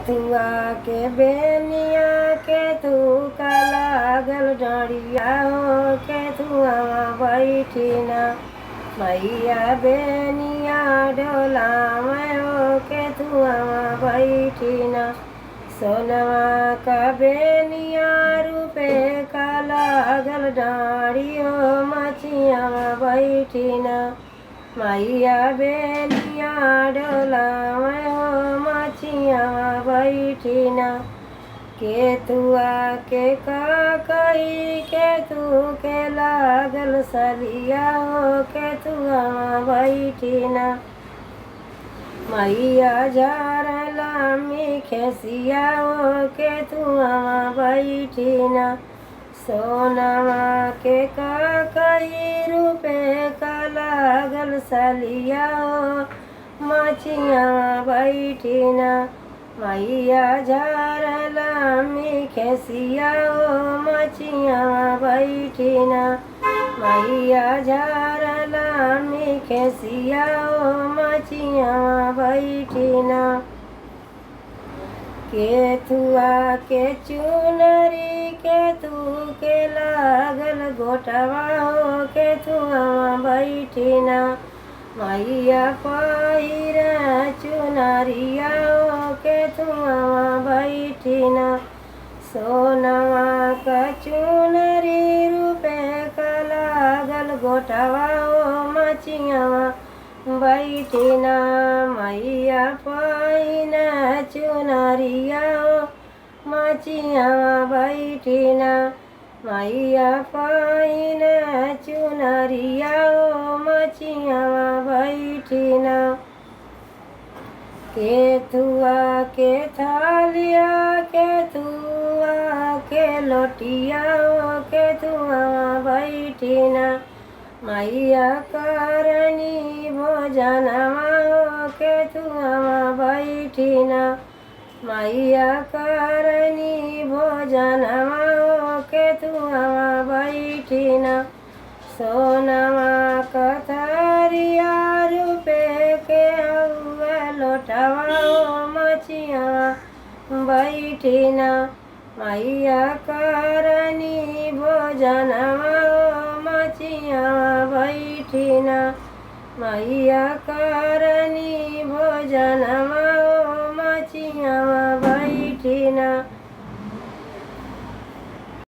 केथुआ के बेनिया केथू का लागल डरिया हो केथुआ बैठी ना मैया बेनिया डोला में हो केथुआ बैठी ना सोनवा का बेनिया रूपे का लागल डाड़ी हो मछिया बैठी ना मैया बेनिया डोला में हो मछिया बैठी ना केथुआ के कही केतु के लागल सलिया हो केथुआ बैठी ना मैया झार लामी खेसिया हो केथुआ बैठी ना सोनवा के कही रूपे का लागल सलिया हो मछिया बैठी ना मैया झार लामी खेसिया हो मछिया बैठी ना मैया झार लामी खेसिया हो मछिया बैठी ना केथुआ के चुनरी केतु के लागल गोटवा हो केथुआ बैठी ना मैया पहिरा चुनरिया हो केथुआ बैठी ना सोनवा का चुनरी रूपे का लागल गोटवा हो मछिया बैठी ना मैया पहिना चुनरिया हो मछिया बैठी ना मैया पहिना चुनरिया हो मछिया बैठी ना केथुआ के थालिया केथुआ के लोटिया हो केथुआ बैठी ना मैया करनी भोजनवा हो केथुआ बैठी ना मैया करनी भोजनवा हो केथुआ बैठी ना सोनवा कथरिया रूपे के हुआ लोटवा हो मछिया बैठी ना मैया करनी भोजनवा हो मछिया बैठी ना मैया करनी भोजनवा